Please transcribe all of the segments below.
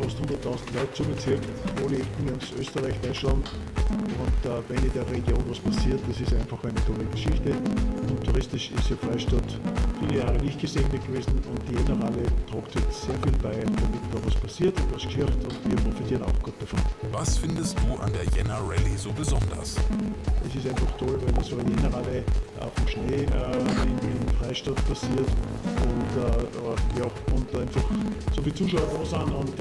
fast 100.000 Leute zugezählt, alle Ecken aus Österreich, Deutschland. Und wenn in der Region was passiert, das ist einfach eine tolle Geschichte. Und touristisch ist ja Freistadt viele Jahre nicht gesegnet gewesen und die Jännerrallye trägt jetzt sehr viel bei, damit da was passiert und was geschieht und wir profitieren auch gut davon. Was findest du an der Jännerrallye so besonders? Es ist einfach toll, wenn so eine Jännerrallye auf dem Schnee in Freistadt passiert und einfach so viele Zuschauer da sind und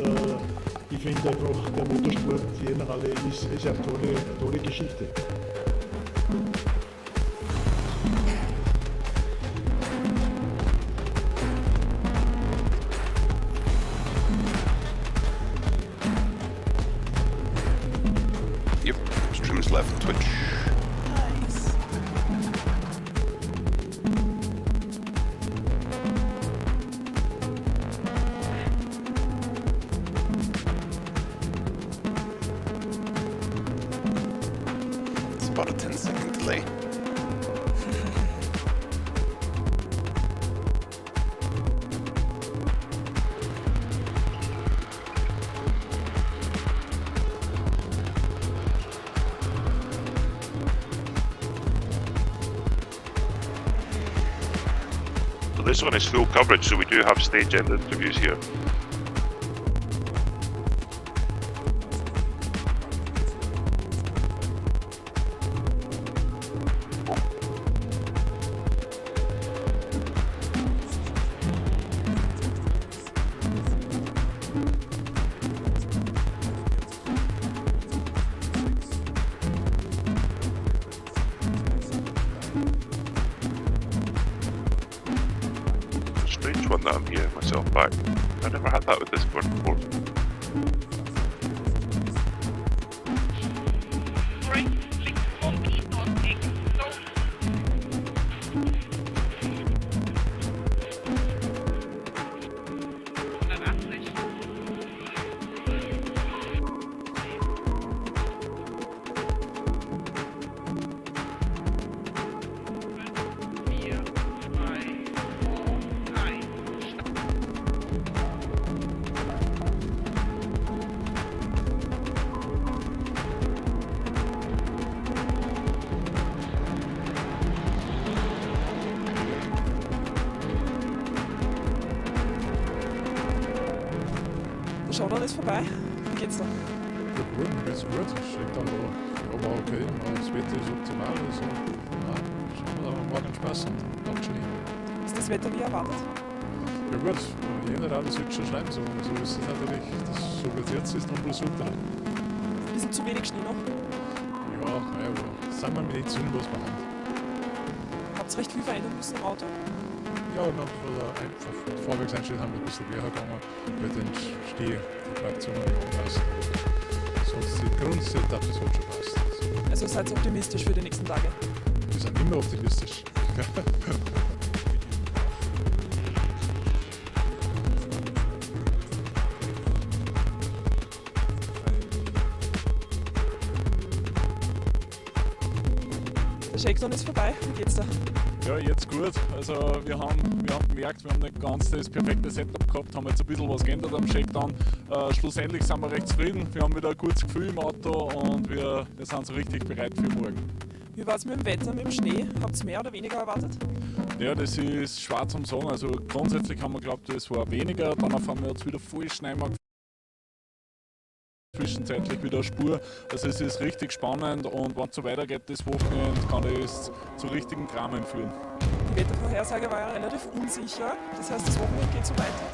ich finde einfach, der Motorsport, die Jännerrallye ist eine tolle Geschichte. Yep, stream is live on Twitch. About a 10-second delay. So this one is full coverage, so we do have stage end interviews here. Strange one that I'm hearing myself back. I never had that with Discord before. Der Showdown ist vorbei. Wie geht's noch? Ja, gut, mir geht's gut. Steht dann da. Aber okay, das Wetter ist optimal. Also, ja, schauen wir da morgen Spaß und dann Schnee. Ist das Wetter wie erwartet? Ja gut, Jännerrallye sollte schon schreiben, so ist es natürlich, so wie es jetzt ist, noch plus ultra. Wir sind zu wenig Schnee noch. Ja, naja, aber sagen wir mit den Zügen, was wir haben. Habt ihr recht viel verändern müssen im Auto? Ja, und dann von der Vorwerkseinstellung haben wir ein bisschen quer gegangen, weil den Steh, die Traktion nicht anpasst. Sonst die Grundsetup, das hat schon passt. Also seid ihr optimistisch für die nächsten Tage? Wir sind immer optimistisch. Der Shakedown ist vorbei. Wie geht's da? Ja, jetzt gut. Also wir haben gemerkt, wir haben nicht ganz das perfekte Setup gehabt, haben jetzt ein bisschen was geändert am Shakedown. Schlussendlich sind wir recht zufrieden. Wir haben wieder ein gutes Gefühl im Auto und wir sind so richtig bereit für morgen. Wie war es mit dem Wetter, mit dem Schnee? Habt ihr mehr oder weniger erwartet? Ja, das ist schwer zum sagen. Also grundsätzlich haben wir geglaubt, es war weniger. Dann haben wir jetzt wieder voll Schnee gemacht. Zwischenzeitlich wieder eine Spur. Also es ist richtig spannend und wenn es so weitergeht das Wochenende, kann es zu richtigen Dramen führen. Die Wettervorhersage war ja relativ unsicher. Das heißt, das Wochenende geht so weiter.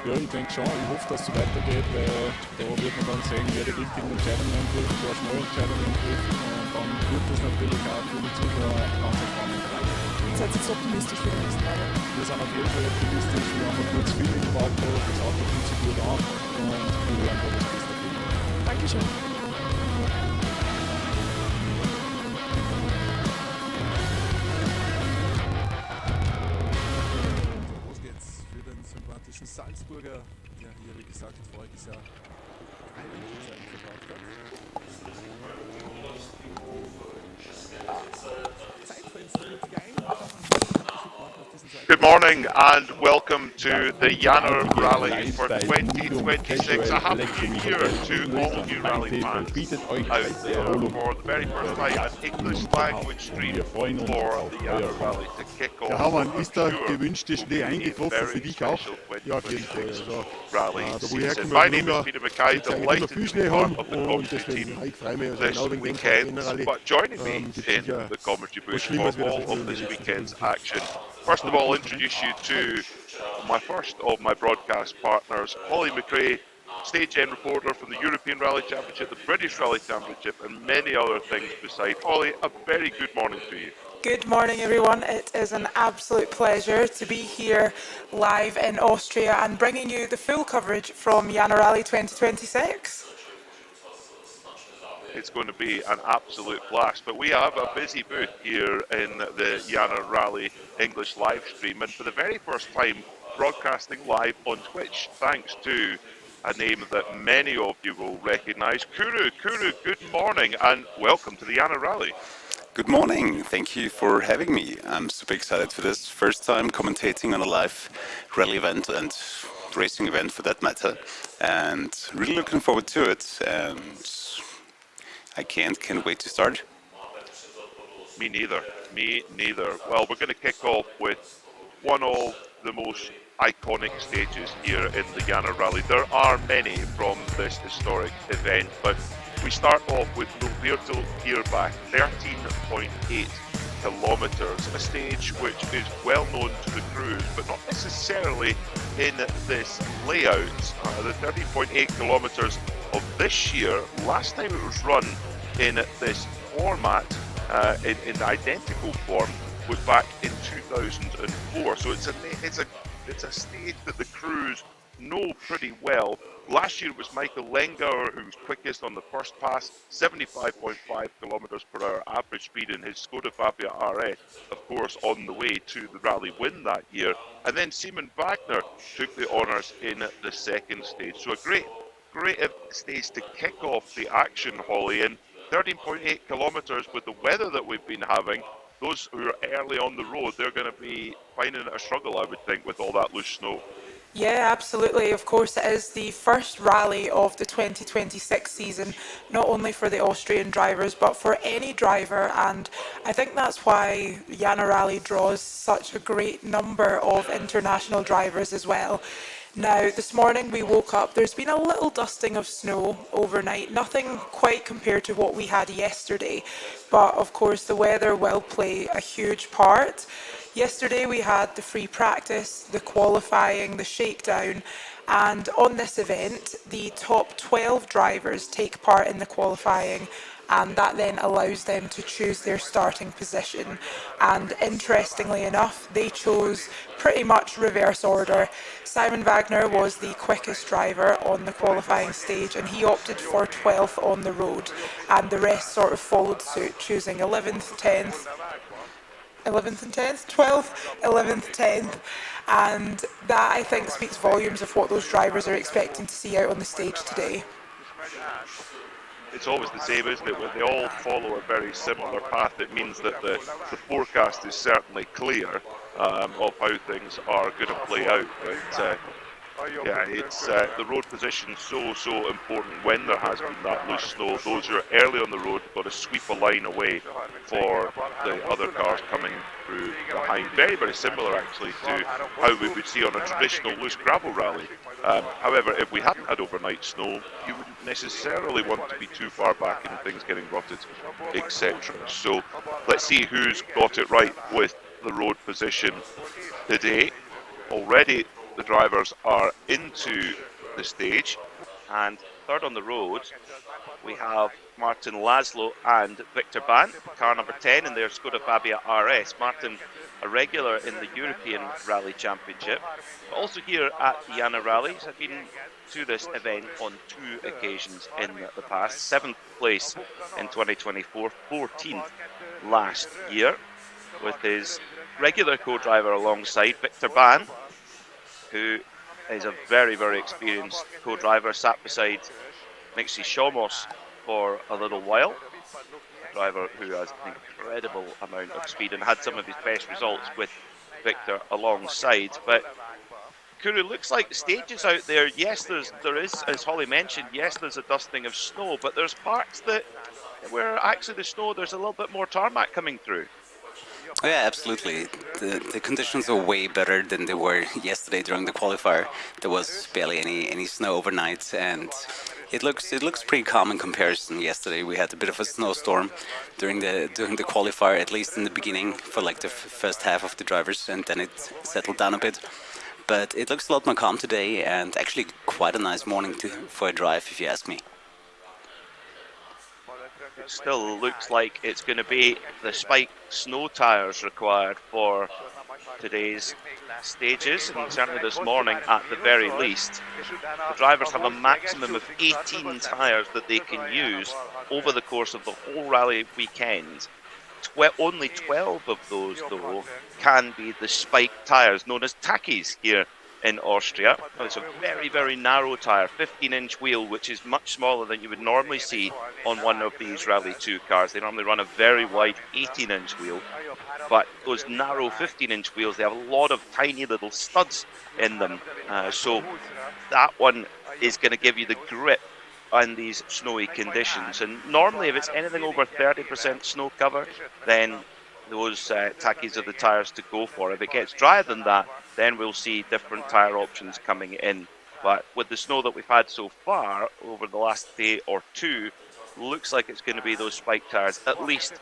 Ja, ich denke schon. Ich hoffe, dass es so weitergeht, weil da wird man dann sehen, wer die richtigen Entscheidungen trifft, wer schnelle Entscheidungen trifft und dann wird das natürlich auch für die Zuschauer ganz spannend. Seid ihr jetzt optimistisch für die nächsten Tage? Wir sind auf jeden Fall optimistisch. Wir haben ein gutes Feeling im Auto, das Auto fühlt sich gut an und wir werden da das Beste geben. Dankeschön. Los geht's für den sympathischen Salzburger, der hier, wie gesagt, voriges Jahr keine Zeit verbraucht hat. Zeitfenster wird klein, auf die Good morning and welcome to the Jännerrallye for 2026. A happy new year to all you rally fans out there for the very first time an English language stream for the Jännerrallye to kick off. Ja, Hermann, ist der Sure gewünschte Schnee eingetroffen für dich auch? Ja, auf jeden Fall. Also, da wo ich herkomme, My name is Peter McRae, jetzt eigentlich immer delighted viel to be Schnee part haben of the und commentary deswegen, team ich freue mich also this genau wegen dem weekend. Jännerrallye. But joining me Gibt in sicher the commentary booth was Schlimmes for wie das all jetzt of in this den weekend's action. First of all, introduce you to my first of my broadcast partners, Hollie McRae, stage end reporter from the European Rally Championship, the British Rally Championship, and many other things beside. Hollie, a very good morning to you. Good morning, everyone. It is an absolute pleasure to be here live in Austria and bringing you the full coverage from Jännerrallye 2026. It's going to be an absolute blast, but we have a busy booth here in the Jännerrallye English live stream, and for the very first time broadcasting live on Twitch, thanks to a name that many of you will recognise. Kuru, good morning and welcome to the Jännerrallye. Good morning. Thank you for having me. I'm super excited for this. First time commentating on a live rally event and racing event for that matter, and really looking forward to it. And I can't wait to start. Me neither. Well, we're going to kick off with one of the most iconic stages here in the Jännerrallye. There are many from this historic event, but we start off with Roberto Gierbach, 13.8 kilometres, a stage which is well known to the crews, but not necessarily in this layout. The 13.8 kilometres of this year, last time it was run in this format, in identical form, was back in 2004. So it's a stage that the crews know pretty well. Last year it was Michael Langar who was quickest on the first pass, 75.5 kilometres per hour average speed in his Skoda Fabia RS, of course on the way to the rally win that year. And then Simon Wagner took the honours in the second stage. So a great stage to kick off the action, Hollie, and 13.8 kilometres with the weather that we've been having. Those who are early on the road, they're going to be finding it a struggle, I would think, with all that loose snow. Yeah, absolutely. Of course, it is the first rally of the 2026 season, not only for the Austrian drivers, but for any driver. And I think that's why Jännerrallye draws such a great number of international drivers as well. Now, this morning we woke up, there's been a little dusting of snow overnight, nothing quite compared to what we had yesterday, but of course the weather will play a huge part. Yesterday we had the free practice, the qualifying, the shakedown, and on this event the top 12 drivers take part in the qualifying, and that then allows them to choose their starting position. And interestingly enough, they chose pretty much reverse order. Simon Wagner was the quickest driver on the qualifying stage, and he opted for 12th on the road, and the rest sort of followed suit, choosing 11th, 10th, 11th and 10th, 12th, 11th, 10th, and that I think speaks volumes of what those drivers are expecting to see out on the stage today. It's always the same, isn't it? When they all follow a very similar path, it means that the forecast is certainly clear of how things are going to play out. But yeah, it's the road position so important when there has been that loose snow. Those who are early on the road have got to sweep a line away for the other cars coming through behind. Very similar actually to how we would see on a traditional loose gravel rally. However, if we hadn't had overnight snow, you wouldn't necessarily want to be too far back in things getting rutted, etc. So let's see who's got it right with the road position today. Already the drivers are into the stage, and third on the road we have Martin Laszlo and Victor Ban, car number 10 in their Skoda Fabia RS. Martin, a regular in the European Rally Championship, but also here at the Jännerrallye. He's been to this event on 2 occasions in the past. 7th place in 2024, 14th last year, with his regular co-driver alongside Victor Ban, who is a very experienced co-driver, sat beside McRae Shomos for a little while. A driver who has an incredible amount of speed and had some of his best results with Victor alongside. But Kuru, looks like the stages out there. Yes, there is, as Hollie mentioned, yes, there's a dusting of snow, but there's parts that where actually the snow, there's a little bit more tarmac coming through. Oh yeah, absolutely. The conditions are way better than they were yesterday during the qualifier. There was barely any snow overnight, and it looks pretty calm in comparison. Yesterday we had a bit of a snowstorm during the qualifier, at least in the beginning for like the first half of the drivers, and then it settled down a bit. But it looks a lot more calm today, and actually quite a nice morning for a drive, if you ask me. It still looks like it's going to be the spiked snow tyres required for today's stages, and certainly this morning at the very least. The drivers have a maximum of 18 tyres that they can use over the course of the whole rally weekend. Only 12 of those, though, can be the spiked tyres, known as tackies here in Austria. It's a very, very narrow tyre, 15-inch wheel, which is much smaller than you would normally see on one of these Rally 2 cars. They normally run a very wide 18-inch wheel, but those narrow 15-inch wheels, they have a lot of tiny little studs in them. So that one is going to give you the grip on these snowy conditions. And normally if it's anything over 30% snow cover, then those tackies are the tyres to go for. If it gets drier than that, then we'll see different tyre options coming in. But with the snow that we've had so far over the last day or two, looks like it's going to be those spike tyres, at least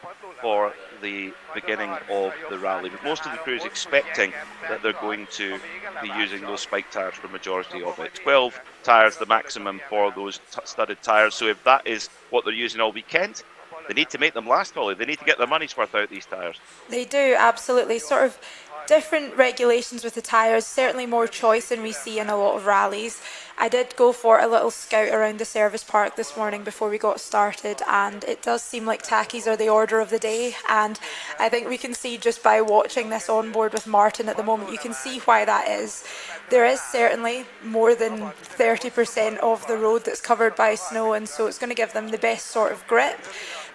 for the beginning of the rally. But most of the crew is expecting that they're going to be using those spike tyres for the majority of it. 12 tyres the maximum for those studded tyres. So if that is what they're using all weekend, they need to make them last, Hollie. They need to get their money's worth out these tyres. They do, absolutely. Sort of different regulations with the tyres, certainly more choice than we see in a lot of rallies. I did go for a little scout around the service park this morning before we got started, and it does seem like tackies are the order of the day, and I think we can see just by watching this on board with Martin at the moment, you can see why that is. There is certainly more than 30% of the road that's covered by snow, and so it's going to give them the best sort of grip.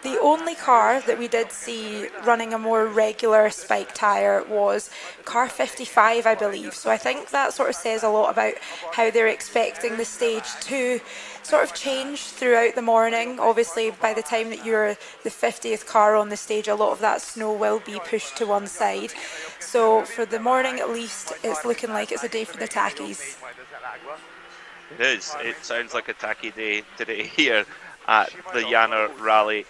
The only car that we did see running a more regular spike tyre was car 55, I believe. So I think that sort of says a lot about how they're expecting the stage to sort of change throughout the morning. Obviously, by the time that you're the 50th car on the stage, a lot of that snow will be pushed to one side. So for the morning at least, it's looking like it's a day for the tackies. It is. It sounds like a tacky day today here at the Jännerrallye.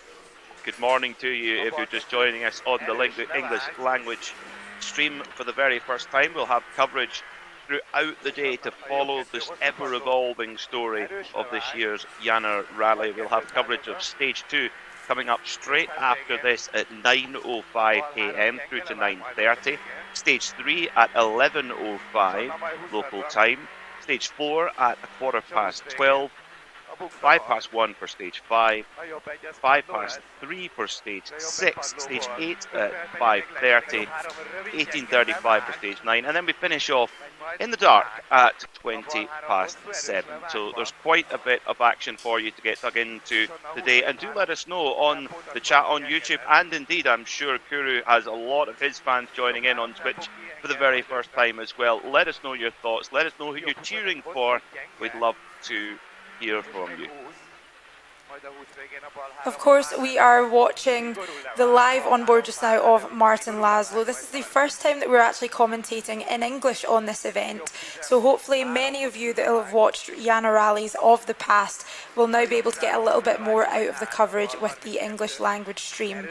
Good morning to you if you're just joining us on the English language stream for the very first time. We'll have coverage throughout the day to follow this ever-evolving story of this year's Jännerrallye. We'll have coverage of Stage 2 coming up straight after this at 9:05 a.m. through to 9:30. Stage 3 at 11:05 local time. Stage 4 at 12:15. 1:05 for stage 5, 3:05 for stage 6, stage 8 at 5:30, 18:35 for stage 9, and then we finish off in the dark at 7:20. So there's quite a bit of action for you to get dug into today, and do let us know on the chat on YouTube, and indeed I'm sure Kuru has a lot of his fans joining in on Twitch for the very first time as well. Let us know your thoughts, let us know who you're cheering for. We'd love to hear from you. Of course, we are watching the live onboard just now of Martin Laszlo. This is the first time that we're actually commentating in English on this event, so hopefully many of you that have watched Jännerrallyes of the past will now be able to get a little bit more out of the coverage with the English language stream.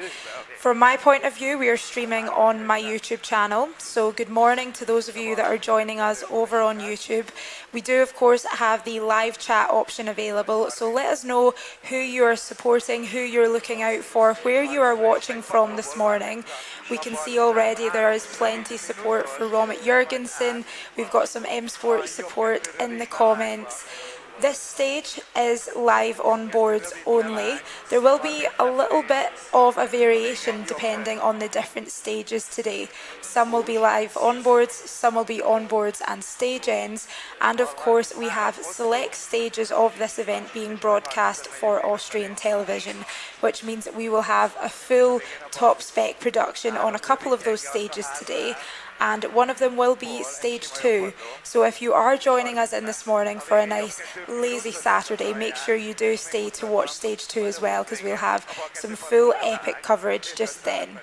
From my point of view, we are streaming on my YouTube channel, so good morning to those of you that are joining us over on YouTube. We do, of course, have the live chat option available, so let us know who you are supporting, who you're looking out for, where you are watching from this morning. We can see already there is plenty support for Romet Jurgensen. We've got some M Sport support in the comments. This stage is live on boards only. There will be a little bit of a variation depending on the different stages today. Some will be live on boards, some will be on boards and stage ends, and of course we have select stages of this event being broadcast for Austrian television, which means that we will have a full top spec production on a couple of those stages today. and one of them will be stage 2. So if you are joining us in this morning for a nice lazy Saturday, make sure you do stay to watch stage 2 as well, because we'll have some full epic coverage just then.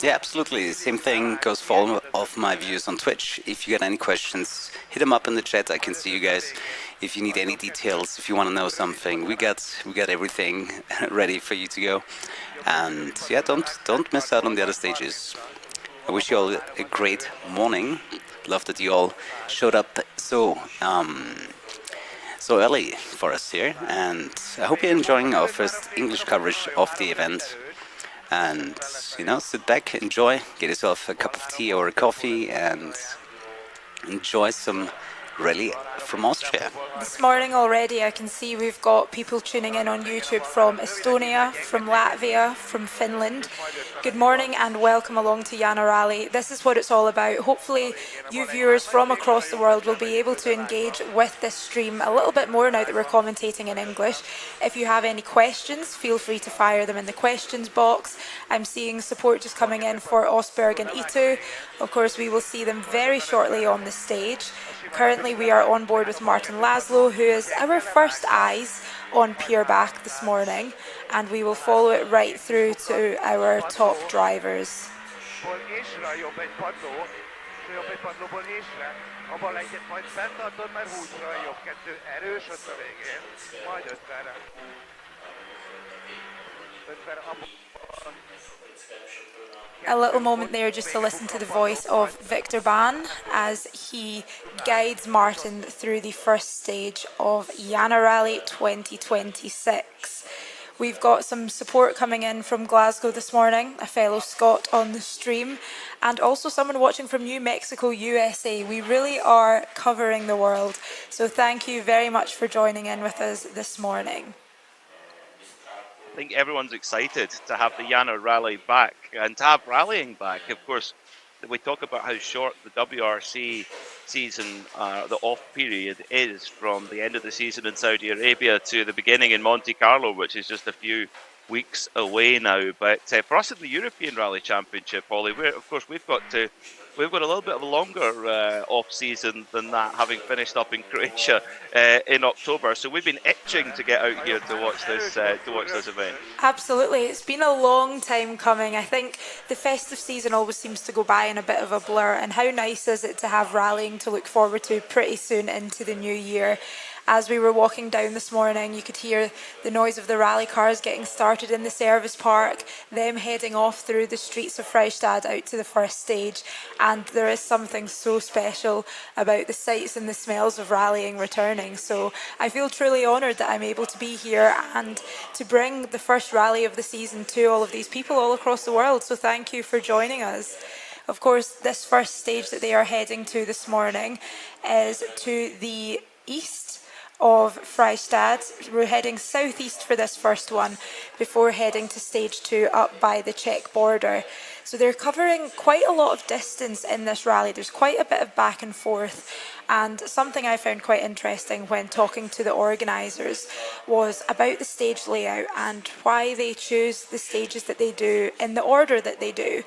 Yeah, absolutely. Same thing goes for all of my viewers on Twitch. If you got any questions, hit them up in the chat. I can see you guys. If you need any details, if you want to know something, we got everything ready for you to go. And yeah, don't miss out on the other stages. I wish you all a great morning. Love that you all showed up so early for us here, and I hope you're enjoying our first English coverage of the event. And sit back, enjoy, get yourself a cup of tea or a coffee, and enjoy some rally from Austria. This morning already I can see we've got people tuning in on YouTube from Estonia, from Latvia, from Finland. Good morning and welcome along to Jännerrallye. This is what it's all about. Hopefully you viewers from across the world will be able to engage with this stream a little bit more now that we're commentating in English. If you have any questions, feel free to fire them in the questions box. I'm seeing support just coming in for Osberg and Itu. Of course, we will see them very shortly on the stage. Currently, we are on board with Martin Laszlo, who is our first eyes on Pierback this morning, and we will follow it right through to our top drivers. A little moment there just to listen to the voice of Victor Bahn as he guides Martin through the first stage of Jännerrallye 2026. We've got some support coming in from Glasgow this morning, a fellow Scot on the stream, and also someone watching from New Mexico, USA. We really are covering the world, so thank you very much for joining in with us this morning. I think everyone's excited to have the Jännerrallye back and to have rallying back. Of course, we talk about how short the WRC season, the off period is from the end of the season in Saudi Arabia to the beginning in Monte Carlo, which is just a few weeks away now. But for us in the European Rally Championship, Hollie, we've got a little bit of a longer off season than that, having finished up in Croatia in October. So we've been itching to get out here to watch this event. Absolutely, it's been a long time coming. I think the festive season always seems to go by in a bit of a blur, and how nice is it to have rallying to look forward to pretty soon into the new year. As we were walking down this morning, you could hear the noise of the rally cars getting started in the service park, them heading off through the streets of Freistadt out to the first stage. And there is something so special about the sights and the smells of rallying returning. So I feel truly honoured that I'm able to be here and to bring the first rally of the season to all of these people all across the world. So thank you for joining us. Of course, this first stage that they are heading to this morning is to the east of Freistadt. We're heading southeast for this first one before heading to stage 2 up by the Czech border. So they're covering quite a lot of distance in this rally. There's quite a bit of back and forth, and something I found quite interesting when talking to the organisers was about the stage layout and why they choose the stages that they do in the order that they do.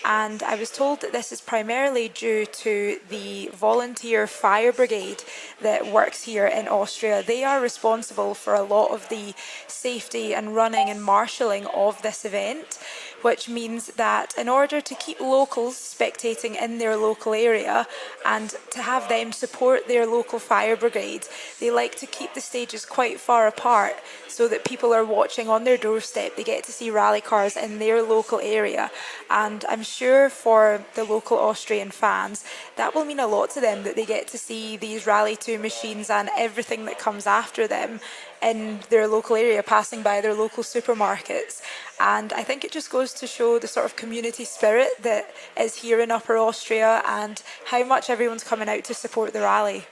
And I was told that this is primarily due to the volunteer fire brigade that works here in Austria. They are responsible for a lot of the safety and running and marshalling of this event, which means that in order to keep locals spectating in their local area and to have them support their local fire brigade, they like to keep the stages quite far apart so that people are watching on their doorstep. They get to see rally cars in their local area, and I'm sure for the local Austrian fans that will mean a lot to them, that they get to see these Rally 2 machines and everything that comes after them in their local area, passing by their local supermarkets. And I think it just goes to show the sort of community spirit that is here in Upper Austria and how much everyone's coming out to support the rally.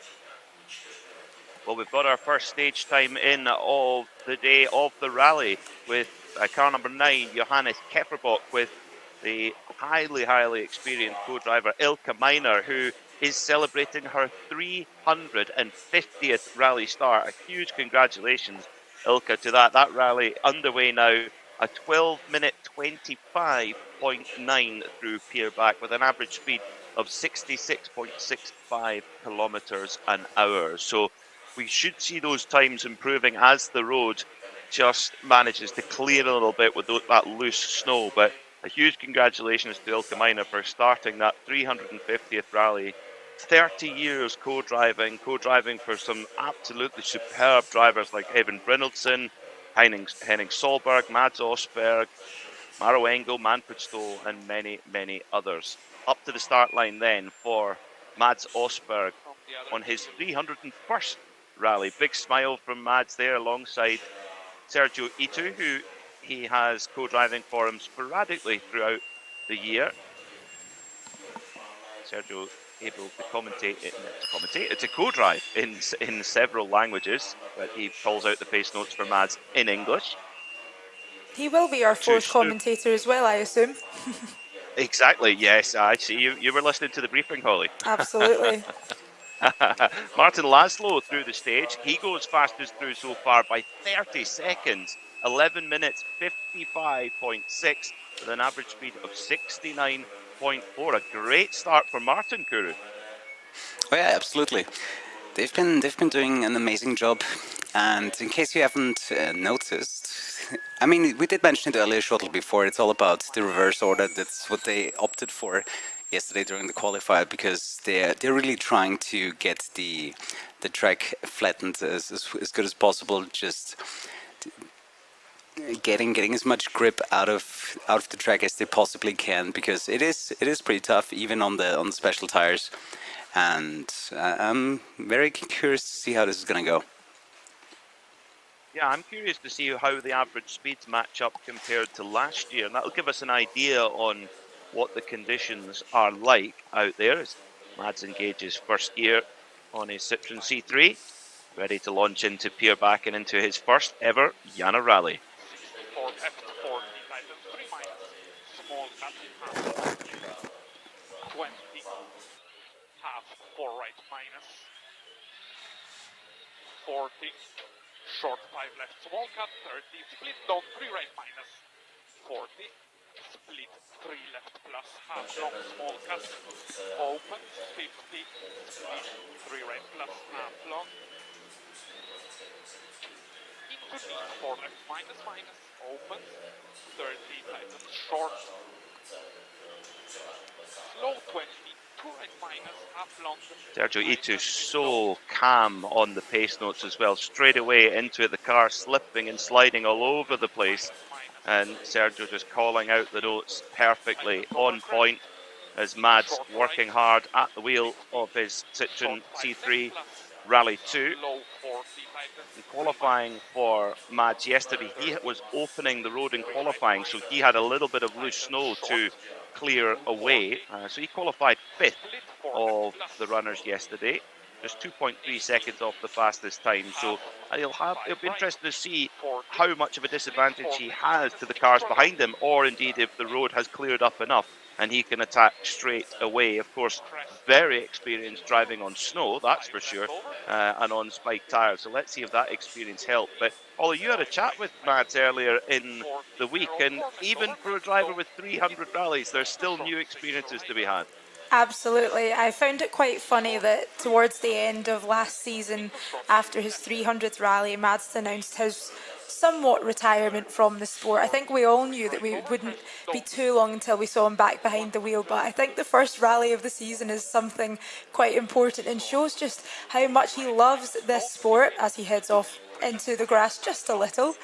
Well, we've got our first stage time in of the day of the rally with car number 9, Johannes Kefferbock, with the highly experienced co-driver Ilka Miner, who is celebrating her 350th rally start. A huge congratulations, Ilka, to that. That rally underway now, a 12-minute 25.9 through Pierback with an average speed of 66.65 kilometres an hour. So we should see those times improving as the road just manages to clear a little bit with that loose snow. But a huge congratulations to Ilka Minor for starting that 350th rally. 30 years co-driving for some absolutely superb drivers like Evan Brynildsen, Henning Solberg, Mads Osberg, Maro Engel, Manfred Stoll, and many, many others. Up to the start line then for Mads Osberg on his 301st rally. Big smile from Mads there alongside Sergio Itu, who he has co-driving for him sporadically throughout the year. Sergio able to to co-drive in several languages, but he calls out the pace notes for Mads in English. He will be our fourth commentator as well, I assume. Exactly, yes. I see you were listening to the briefing, Hollie. Absolutely. Martin Laszlo through the stage. He goes fastest through so far by 30 seconds. 11 minutes 55.6 with an average speed of 69.4. A great start for Martin, Kuru. Oh yeah, absolutely. They've been doing an amazing job. And in case you haven't noticed, I mean, we did mention it earlier shortly before. It's all about the reverse order. That's what they opted for yesterday during the qualifier, because they're really trying to get the track flattened as good as possible. Just getting as much grip out of the track as they possibly can, because it is pretty tough even on the special tires. And I'm very curious to see how this is going to go. Yeah, I'm curious to see how the average speeds match up compared to last year, and that'll give us an idea on what the conditions are like out there as Mads engages first gear on his Citroen C3, ready to launch into Pierback and into his first ever Jännerrallye. For F40, Titan 3 minus, small cut, half, 20, half, 4 right minus, 40, short 5 left, small cut, 30, split down 3 right minus, 40, split 3 left plus, half long, small cut, open, 50, split 3 right plus, half long, into knee, 4 left minus minus, open, 30, Titan short, slow 20, 2 right minus, half long. Sergio Itu so calm on the pace notes as well, straight away into it, the car slipping and sliding all over the place, and Sergio just calling out the notes perfectly on point as Mads working hard at the wheel of his Citroen C3 Rally 2. In qualifying for Mads yesterday, he was opening the road in qualifying, so he had a little bit of loose snow to clear away. So he qualified 5th of the runners yesterday, just 2.3 seconds off the fastest time. So it'll be interesting to see how much of a disadvantage he has to the cars behind him, or indeed if the road has cleared up enough and he can attack straight away. Of course, very experienced driving on snow, that's for sure, and on spiked tyres. So let's see if that experience helped. But Hollie, you had a chat with Mads earlier in the week, and even for a driver with 300 rallies, there's still new experiences to be had. Absolutely. I found it quite funny that towards the end of last season, after his 300th rally, Mads announced his somewhat retirement from the sport. I think we all knew that we wouldn't be too long until we saw him back behind the wheel, but I think the first rally of the season is something quite important and shows just how much he loves this sport as he heads off into the grass just a little.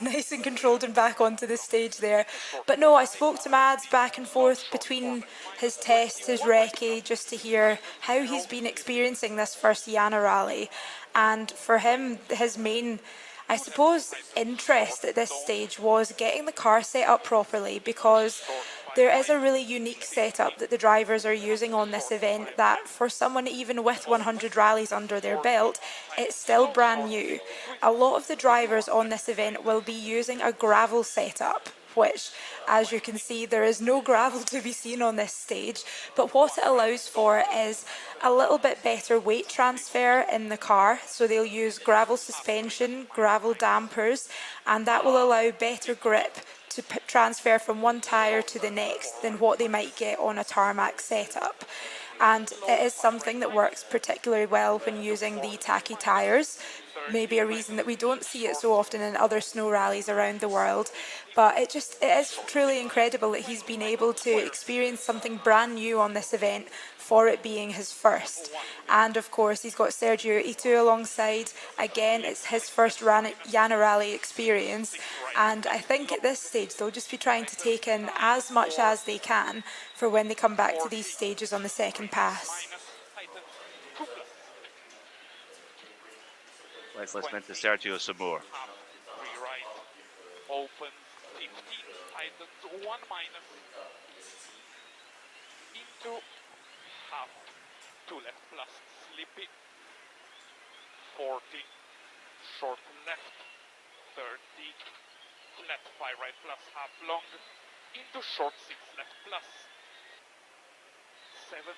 Nice and controlled and back onto the stage there. But no, I spoke to Mads back and forth between his test, his recce, just to hear how he's been experiencing this first Jännerrallye. And for him, his main, I suppose, interest at this stage was getting the car set up properly, because there is a really unique setup that the drivers are using on this event that for someone even with 100 rallies under their belt, it's still brand new. A lot of the drivers on this event will be using a gravel setup, which, as you can see, there is no gravel to be seen on this stage, but what it allows for is a little bit better weight transfer in the car. So they'll use gravel suspension, gravel dampers, and that will allow better grip to transfer from one tyre to the next than what they might get on a tarmac setup. And it is something that works particularly well when using the tacky tyres. Maybe a reason that we don't see it so often in other snow rallies around the world. But it is truly incredible that he's been able to experience something brand new on this event for it being his first. And of course, he's got Sergio Itu alongside. Again, it's his first Jännerrallye experience. And I think at this stage, they'll just be trying to take in as much as they can for when they come back to these stages on the second pass. Let's listen to Sergio some more. Open 15, tightens 1 minus. Into half, 2 left plus, slippy. 40, short left. 30, flat 5 right plus, half long. Into short 6 left plus. 70.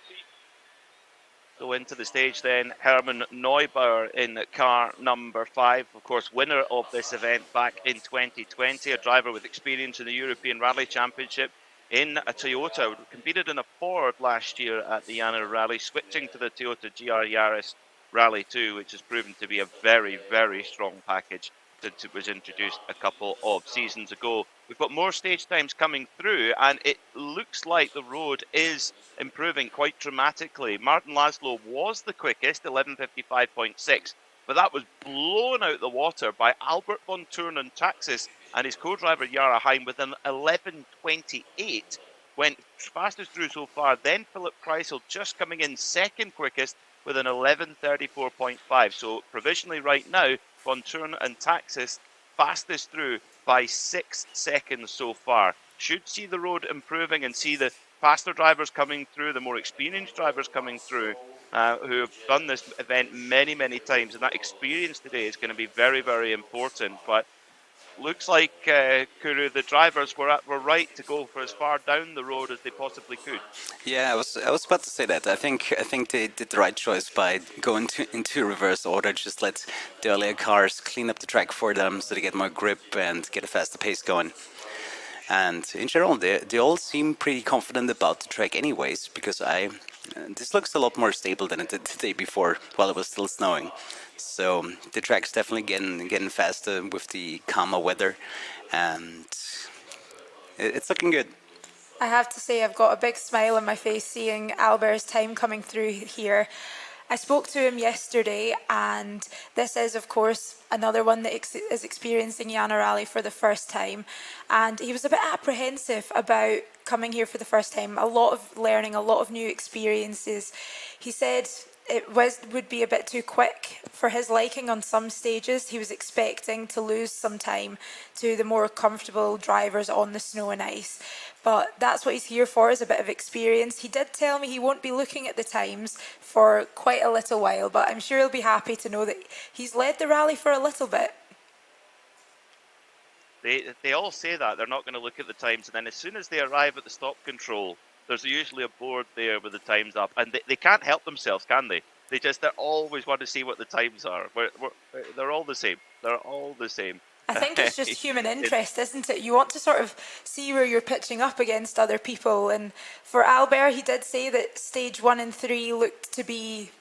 So into the stage then, Hermann Neubauer in car number 5, of course winner of this event back in 2020, a driver with experience in the European Rally Championship in a Toyota, competed in a Ford last year at the Jännerrallye, switching to the Toyota GR Yaris Rally 2, which has proven to be a very, very strong package since it was introduced a couple of seasons ago. We've got more stage times coming through, and it looks like the road is improving quite dramatically. Martin Laszlo was the quickest, 11:55.6, but that was blown out the water by Albert von Thurn and Taxis and his co-driver Jara Hein with an 11:28. Went fastest through so far. Then Philip Kreisel just coming in second quickest with an 11:34.5. So provisionally right now, von Thurn and Taxis fastest through by 6 seconds so far. Should see the road improving and see the faster drivers coming through, the more experienced drivers coming through, who have done this event many, many times. And that experience today is going to be very, very important. But looks like, Kuru, the drivers were right to go for as far down the road as they possibly could. Yeah, I was about to say that. I think they did the right choice by going into reverse order. Just let the earlier cars clean up the track for them so they get more grip and get a faster pace going. And in general, they all seem pretty confident about the track anyways, because this looks a lot more stable than it did the day before while it was still snowing. So the track's definitely getting faster with the calmer weather, and it's looking good. I have to say I've got a big smile on my face seeing Albert's time coming through here. I spoke to him yesterday, and this is, of course, another one that is experiencing Jännerrallye for the first time. And he was a bit apprehensive about coming here for the first time, a lot of learning, a lot of new experiences. He said it would be a bit too quick for his liking on some stages. He was expecting to lose some time to the more comfortable drivers on the snow and ice. But that's what he's here for, is a bit of experience. He did tell me he won't be looking at the times for quite a little while, but I'm sure he'll be happy to know that he's led the rally for a little bit. They all say that. They're not going to look at the times, and then as soon as they arrive at the stop control, there's usually a board there with the times up, and they can't help themselves, can they? They always want to see what the times are. They're all the same. They're all the same. I think it's just human interest, isn't it? You want to sort of see where you're pitching up against other people. And for Albert, he did say that stage 1 and 3 looked to be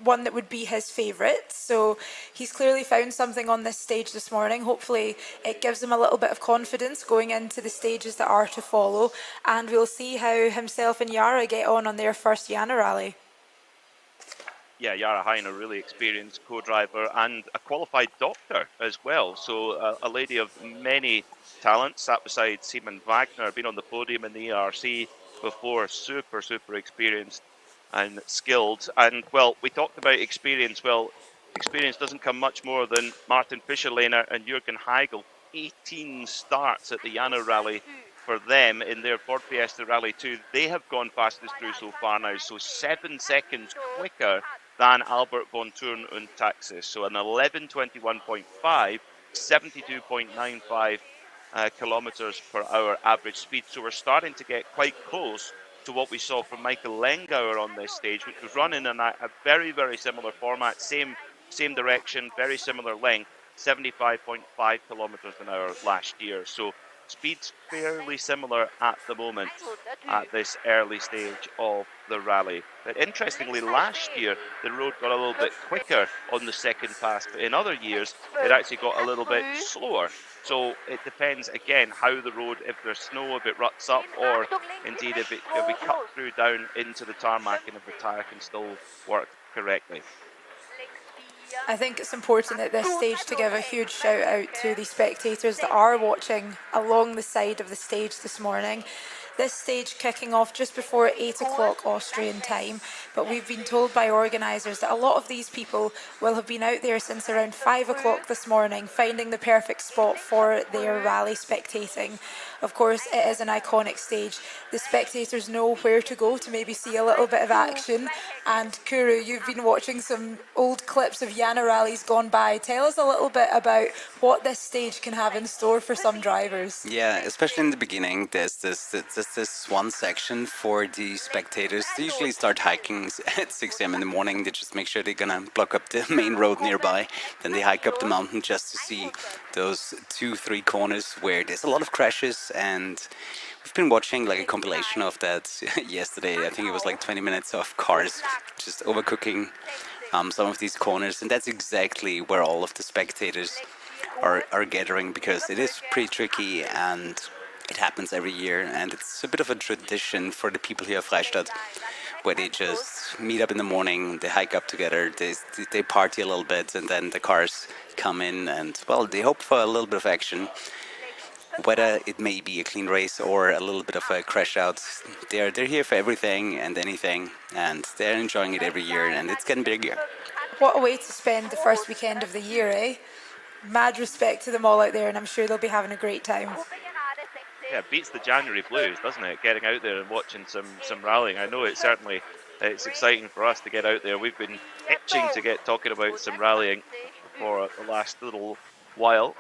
one that would be his favourite. So he's clearly found something on this stage this morning. Hopefully it gives him a little bit of confidence going into the stages that are to follow. And we'll see how himself and Jara get on their first Jännerrallye. Yeah, Jara Hein, a really experienced co-driver and a qualified doctor as well. So a lady of many talents, sat beside Simon Wagner, been on the podium in the ERC before, super, super experienced and skilled. And, well, we talked about experience. Well, experience doesn't come much more than Martin Fischerlehner and Jürgen Heigl. 18 starts at the Jännerrallye for them in their Ford Fiesta Rally 2. They have gone fastest through so far now, so 7 seconds quicker than Albert von Thurn and Taxis. So an 11:21.5, 72.95 kilometres per hour average speed. So we're starting to get quite close to what we saw from Michael Langar on this stage, which was running in a very, very similar format, same direction, very similar length, 75.5 kilometres an hour last year. So speed's fairly similar at the moment at this early stage of the rally. But interestingly, last year the road got a little bit quicker on the second pass, but in other years it actually got a little bit slower. So it depends again how the road, if there's snow, if it ruts up, or indeed if we cut through down into the tarmac and if the tyre can still work correctly. I think it's important at this stage to give a huge shout out to the spectators that are watching along the side of the stage this morning. This stage kicking off just before 8 o'clock Austrian time, but we've been told by organisers that a lot of these people will have been out there since around 5 o'clock this morning, finding the perfect spot for their rally spectating. Of course, it is an iconic stage. The spectators know where to go to maybe see a little bit of action. And Kuru, you've been watching some old clips of Jännerrallyes gone by. Tell us a little bit about what this stage can have in store for some drivers. Yeah, especially in the beginning, there's this one section for the spectators. They usually start hiking at 6 a.m. in the morning. They just make sure they're gonna block up the main road nearby. Then they hike up the mountain just to see those 2-3 corners where there's a lot of crashes. And we've been watching like a compilation of that yesterday. I think it was like 20 minutes of cars just overcooking some of these corners, and that's exactly where all of the spectators are gathering, because it is pretty tricky and it happens every year, and it's a bit of a tradition for the people here at Freistadt, where they just meet up in the morning, they hike up together, they party a little bit, and then the cars come in and, well, they hope for a little bit of action. Whether it may be a clean race or a little bit of a crash out, they're here for everything and anything, and they're enjoying it every year, and it's getting bigger. What a way to spend the first weekend of the year, eh? Mad respect to them all out there, and I'm sure they'll be having a great time. Yeah, it beats the January blues, doesn't it? Getting out there and watching some rallying. I know it's exciting for us to get out there. We've been itching to get talking about some rallying for the last little while.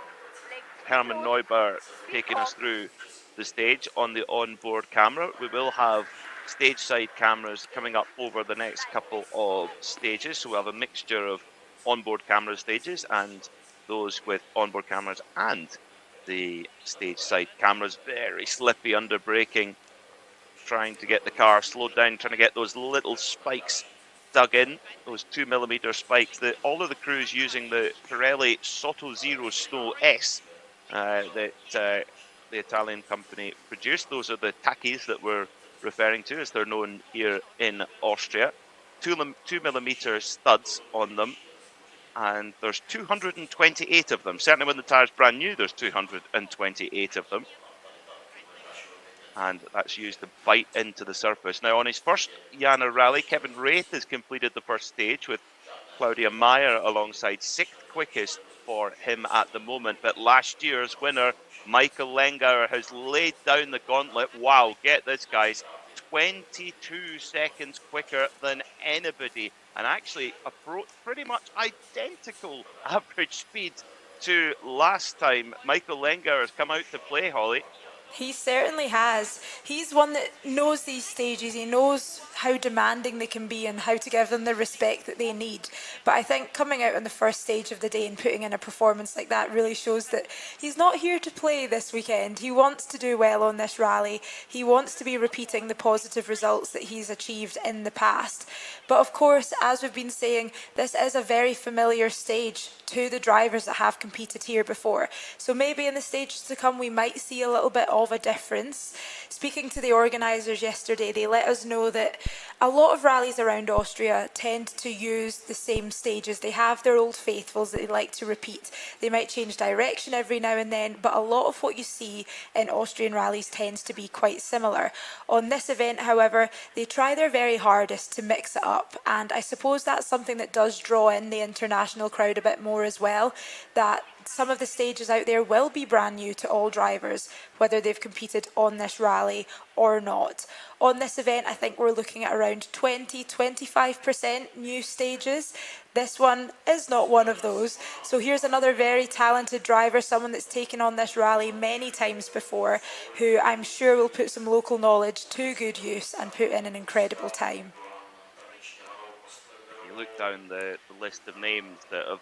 Hermann Neubauer taking us through the stage on the onboard camera. We will have stage side cameras coming up over the next couple of stages, so we'll have a mixture of onboard camera stages and those with onboard cameras and the stage side cameras. Very slippy under braking, trying to get the car slowed down, trying to get those little spikes dug in, those 2mm spikes. All of the crews using the Pirelli Soto Zero Snow S that the Italian company produced. Those are the tackies that we're referring to, as they're known here in Austria. 2mm studs on them, and there's 228 of them. Certainly when the tyre's brand new, there's 228 of them. And that's used to bite into the surface. Now, on his first Jännerrallye, Kevin Wraith has completed the first stage with Claudia Meyer alongside, 6th quickest for him at the moment. But last year's winner, Michael Langar, has laid down the gauntlet. Wow, get this, guys. 22 seconds quicker than anybody, and actually a pretty much identical average speed to last time Michael Langar has come out to play, Hollie. He certainly has. He's one that knows these stages. He knows how demanding they can be and how to give them the respect that they need. But I think coming out on the first stage of the day and putting in a performance like that really shows that he's not here to play this weekend. He wants to do well on this rally. He wants to be repeating the positive results that he's achieved in the past. But of course, as we've been saying, this is a very familiar stage to the drivers that have competed here before. So maybe in the stages to come we might see a little bit of a difference. Speaking to the organisers yesterday, they let us know that a lot of rallies around Austria tend to use the same stages. They have their old faithfuls that they like to repeat. They might change direction every now and then, but a lot of what you see in Austrian rallies tends to be quite similar. On this event, however, they try their very hardest to mix it up, and I suppose that's something that does draw in the international crowd a bit more as well, that some of the stages out there will be brand new to all drivers, whether they've competed on this rally or not. On this event, I think we're looking at around 20-25% new stages. This one is not one of those. So here's another very talented driver, someone that's taken on this rally many times before, who I'm sure will put some local knowledge to good use and put in an incredible time. You look down the list of names that have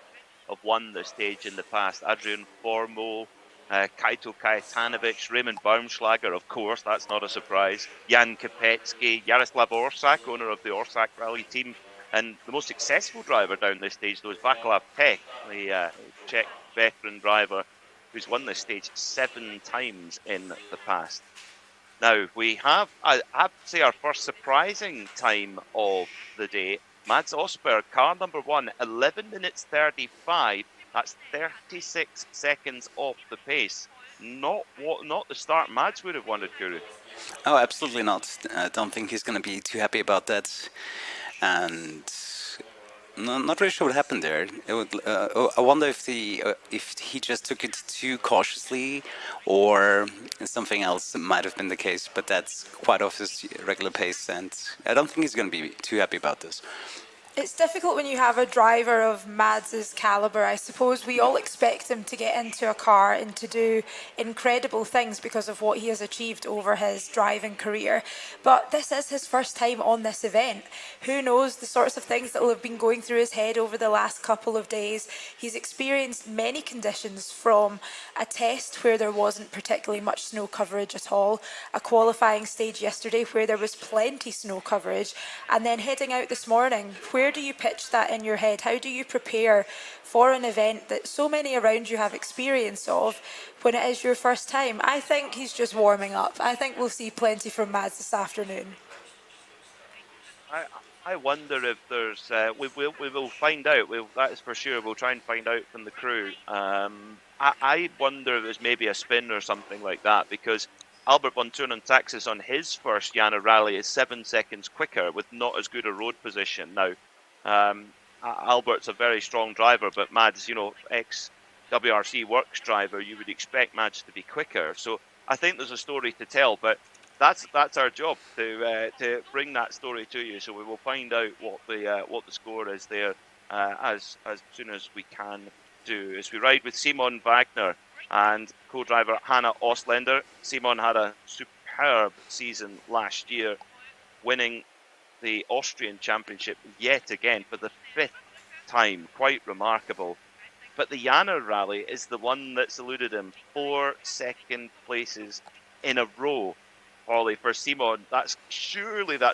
won the stage in the past. Adrian Formo, Kaito Kajtanovic, Raymond Baumschlager, of course, that's not a surprise. Jan Kopecki, Jaroslav Orsak, owner of the Orsak Rally team. And the most successful driver down this stage, though, is Vaclav Pech, the Czech veteran driver who's won this stage 7 times in the past. Now, we have, I have to say, our first surprising time of the day. Mads Osberg, car number 1, 11 minutes 35. That's 36 seconds off the pace. Not the start Mads would have wanted, Guru. Oh, absolutely not. I don't think he's going to be too happy about that. And not really sure what happened there. I wonder if he just took it too cautiously, or something else might have been the case. But that's quite off his regular pace, and I don't think he's going to be too happy about this. It's difficult when you have a driver of Mads's calibre. I suppose we all expect him to get into a car and to do incredible things because of what he has achieved over his driving career. But this is his first time on this event. Who knows the sorts of things that will have been going through his head over the last couple of days. He's experienced many conditions, from a test where there wasn't particularly much snow coverage at all, a qualifying stage yesterday where there was plenty snow coverage, and then heading out this morning. Where do you pitch that in your head? How do you prepare for an event that so many around you have experience of when it is your first time? I think he's just warming up. I think we'll see plenty from Mads this afternoon. I wonder if there's... we will find out. That is for sure. We'll try and find out from the crew. I wonder if there's maybe a spin or something like that, because Albert von Thurn Taxis on his first Jännerrallye is 7 seconds quicker with not as good a road position. Now, Albert's a very strong driver, but Mads, ex-WRC Works driver, you would expect Mads to be quicker. So I think there's a story to tell, but that's our job, to bring that story to you. So we will find out what the score is there as soon as we can do. As we ride with Simon Wagner and co-driver Hannah Ostländer. Simon had a superb season last year, winning the Austrian Championship yet again for the 5th time. Quite remarkable. But the Jännerrallye is the one that's eluded him. 4 second places in a row. Hollie, for Simon, that's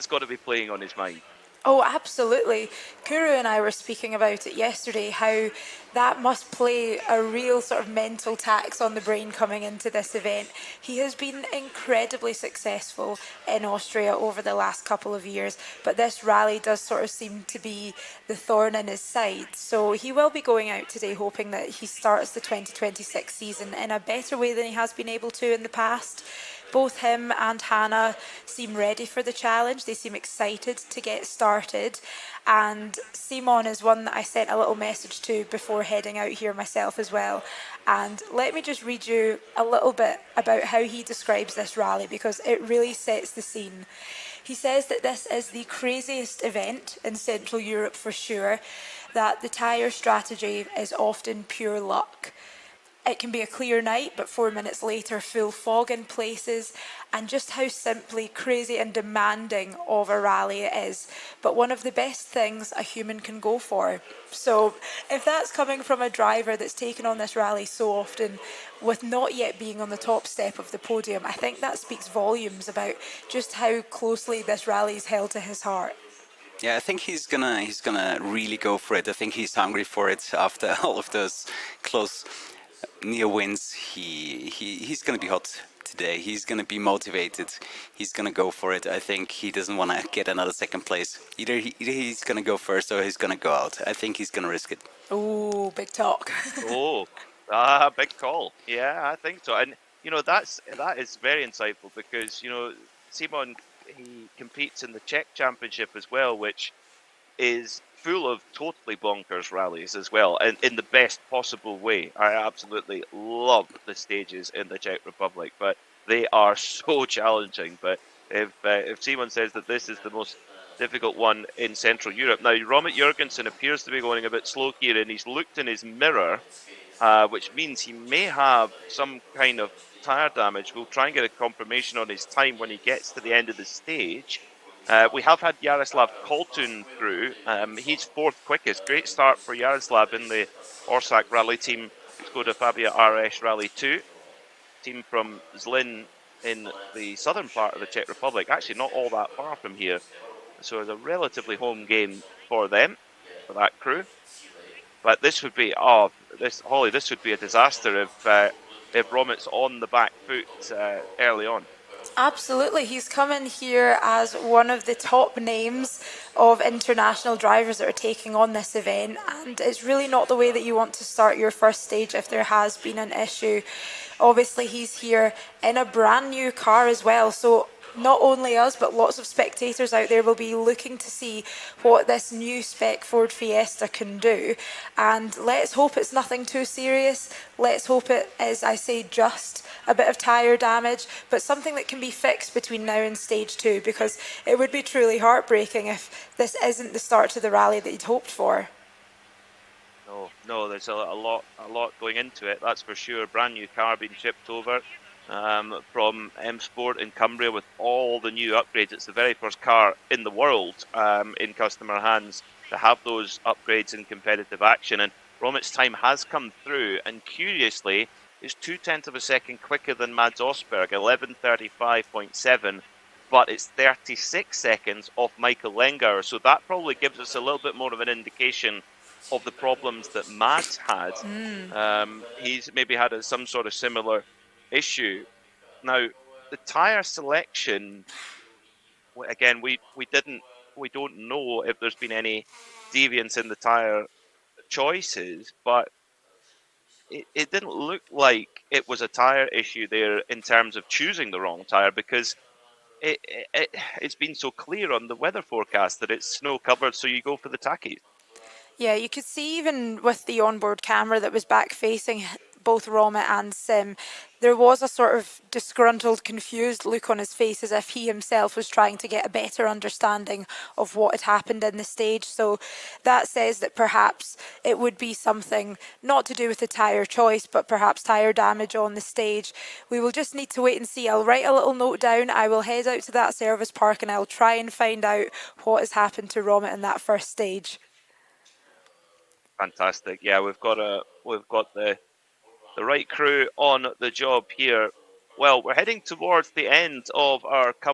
got to be playing on his mind. Oh, absolutely. Kuru and I were speaking about it yesterday, how that must play a real sort of mental tax on the brain coming into this event. He has been incredibly successful in Austria over the last couple of years, but this rally does sort of seem to be the thorn in his side. So he will be going out today hoping that he starts the 2026 season in a better way than he has been able to in the past. Both him and Hannah seem ready for the challenge. They seem excited to get started. And Simon is one that I sent a little message to before heading out here myself as well. And let me just read you a little bit about how he describes this rally, because it really sets the scene. He says that this is the craziest event in Central Europe for sure, that the tyre strategy is often pure luck. It can be a clear night, but 4 minutes later, full fog in places, and just how simply crazy and demanding of a rally it is. But one of the best things a human can go for. So if that's coming from a driver that's taken on this rally so often, with not yet being on the top step of the podium, I think that speaks volumes about just how closely this rally is held to his heart. Yeah, I think he's gonna really go for it. I think he's hungry for it after all of those close near wins. He's going to be hot today. He's going to be motivated. He's going to go for it. I think he doesn't want to get another second place. Either he's going to go first or he's going to go out. I think he's going to risk it. Oh, big talk. Big call. Yeah, I think so. And that is very insightful, because Simon, he competes in the Czech Championship as well, which is full of totally bonkers rallies as well, and in the best possible way. I absolutely love the stages in the Czech Republic, but they are so challenging. But if Simon says that this is the most difficult one in Central Europe, now Robert Jurgensen appears to be going a bit slow here, and he's looked in his mirror, which means he may have some kind of tire damage. We'll try and get a confirmation on his time when he gets to the end of the stage. We have had Jaroslav Koltun through. He's fourth quickest. Great start for Jaroslav in the Orsak Rally team. Skoda Fabia RS Rally 2. Team from Zlin in the southern part of the Czech Republic. Actually, not all that far from here. So it's a relatively home game for them, for that crew. But this would be, Hollie, this would be a disaster if Romit's on the back foot early on. Absolutely. He's come in here as one of the top names of international drivers that are taking on this event, and it's really not the way that you want to start your first stage if there has been an issue. Obviously, he's here in a brand new car as well, so not only us, but lots of spectators out there will be looking to see what this new spec Ford Fiesta can do. And let's hope it's nothing too serious. Let's hope it is, I say, just a bit of tyre damage, but something that can be fixed between now and stage 2, because it would be truly heartbreaking if this isn't the start to the rally that you'd hoped for. No, there's a lot going into it, that's for sure. Brand new car being shipped over from M Sport in Cumbria with all the new upgrades. It's the very first car in the world in customer hands to have those upgrades in competitive action. And Romit's time has come through, and curiously, is 0.2 of a second quicker than Mads Osberg, 11:35.7, but it's 36 seconds off Michael Langar. So that probably gives us a little bit more of an indication of the problems that Mads had. He's maybe had some sort of similar issue. Now, the tyre selection, again, we don't know if there's been any deviance in the tyre choices, but it didn't look like it was a tyre issue there in terms of choosing the wrong tyre, because it's been so clear on the weather forecast that it's snow covered, so you go for the tackies. Yeah, you could see even with the onboard camera that was back facing both Romit and Sim, there was a sort of disgruntled, confused look on his face, as if he himself was trying to get a better understanding of what had happened in the stage. So that says that perhaps it would be something not to do with the tyre choice, but perhaps tyre damage on the stage. We will just need to wait and see. I'll write a little note down. I will head out to that service park and I'll try and find out what has happened to Romit in that first stage. Fantastic. Yeah, we've got the right crew on the job here. Well, we're heading towards the end of our